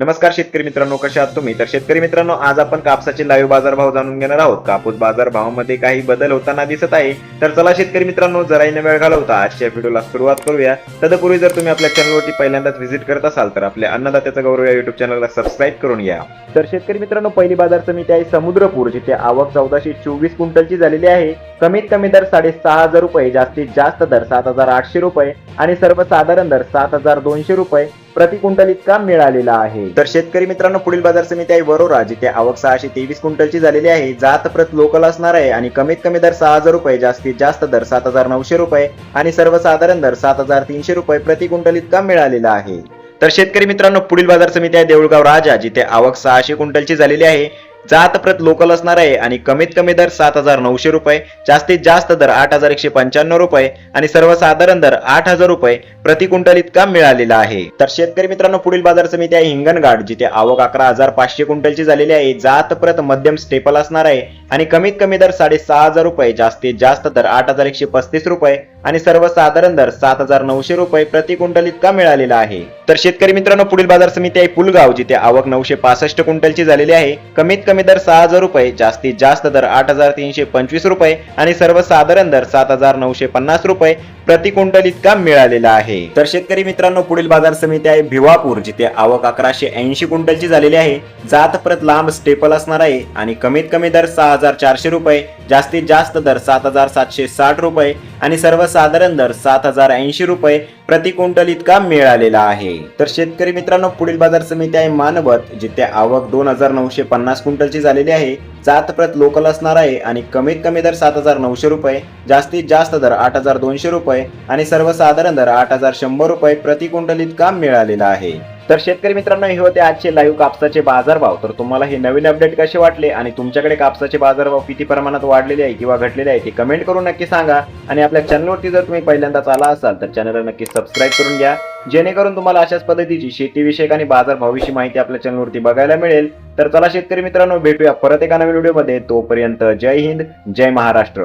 नमस्कार शेतकरी मित्रांनो, कशा आहात तुम्ही? तर शेतकरी मित्रांनो, आज आपण कापसाचे लाईव्ह बाजारभाव जाणून घेणार आहोत. कापूस बाजारभावामध्ये काही बदल होताना दिसत आहे. तर चला शेतकरी मित्रांनो, जराही न वेळ घालवता आजच्या व्हिडिओला सुरुवात करूया. तदपूर्वी जर तुम्ही आपल्या चॅनलवरती पहिल्यांदाच व्हिजिट करत असाल तर आपल्या अन्नदात्याचा गौरव या युट्यूब चॅनलला सबस्क्राईब करून घ्या. तर शेतकरी मित्रांनो, पहिली बाजार समिती आहे समुद्रपूर, जिथे आवक 1424 क्विंटलची झालेली आहे. कमीत कमी दर 6,500 रुपये, जास्तीत जास्त दर 7,800 रुपये आणि सर्वसाधारण दर 7,200 रुपये प्रति क्विंटल इतका मिळालेला आहे. तर शेतकरी मित्रांनो, पुढील बाजार समिती आहे वरोरा, जिथे आवक 623 क्विंटलची झालेली आहे. जात प्रत लोकल असणार आहे आणि कमीत कमी दर 6,000 रुपये, जास्तीत जास्त दर 7,900 रुपये आणि सर्वसाधारण दर 7,300 रुपये प्रति क्विंटल इतका मिळालेला आहे. तर शेतकरी मित्रांनो, पुढील बाजार समिती आहे देऊळगाव राजा, जिथे आवक 600 क्विंटलची झालेली आहे. जात प्रत लोकल असणार आहे आणि कमीत कमी दर 7,900 रुपये, जास्तीत जास्त दर 8,195 रुपये आणि सर्वसाधारण दर 8,000 रुपये प्रति क्विंटल इतका मिळालेला आहे. तर शेतकरी मित्रांनो, पुढील बाजार समिती आहे हिंगणघाट, जिथे आवक 11,500 क्विंटलची झालेली आहे. जात प्रत मध्यम स्टेपल असणार आहे आणि कमीत कमी दर 6,500 रुपये, जास्तीत जास्त दर 8,135 रुपये आणि सर्वसाधारण दर 7,900 रुपये प्रति क्विंटल इतका मिळालेला आहे. तर शेतकरी मित्रांनो, पुढील बाजार समिती आहे पुलगाव, जिथे आवक 965 क्विंटलची झालेली आहे. कमीत कमी दर 6,000 रुपये, जास्तीत जास्त दर 8,325 रुपये आणि सर्वसाधारण दर 7,950 रुपये प्रति क्विंटल इतका मिळालेला आहे. तर शेतकरी मित्रांनो, पुढील बाजार समिती आहे भिवापूर, जिथे आवक 1180 क्विंटलची झालेली आहे. जात प्रत लांब स्टेपल असणार आहे आणि कमीत कमी दर 6,400 रुपये, जास्तीत जास्त दर 7,760 रुपये आणि सर्वसाधारण दर 7,080 रुपये प्रति क्विंटल इतका मिळालेला आहे. तर शेतकरी मित्रांनो, पुढील बाजार समिती आहे मानवत, जिथे आवक 2,950 क्विंटलची झालेली आहे. जात प्रत लोकल असणार आहे आणि कमीत कमी दर 7,900 रुपये, जास्तीत जास्त दर 8,200 रुपये आणि सर्वसाधारण दर 8,100 रुपये प्रति क्विंटल इतका मिळालेला आहे. तर शेतकरी मित्रांनो, हे होते आजचे लाईव्ह कापसाचे बाजारभाव. तर तुम्हाला हे नवीन अपडेट कसे वाटले आणि तुमच्याकडे कापसाचे बाजारभाव किती प्रमाणात वाढलेले आहे किंवा घटलेले आहे ते कमेंट करून नक्की सांगा. आणि आपल्या चॅनलवरती जर तुम्ही पहिल्यांदाच आला असाल तर चॅनलला नक्की सबस्क्राईब करून घ्या, जेणेकरून तुम्हाला अशाच पद्धतीची शेतीविषयक आणि बाजारभावाविषयी माहिती आपल्या चॅनलवरती बघायला मिळेल. तर चला शेतकरी मित्रांनो, भेटूया परत एका नवीन व्हिडिओमध्ये. तोपर्यंत जय हिंद, जय महाराष्ट्र.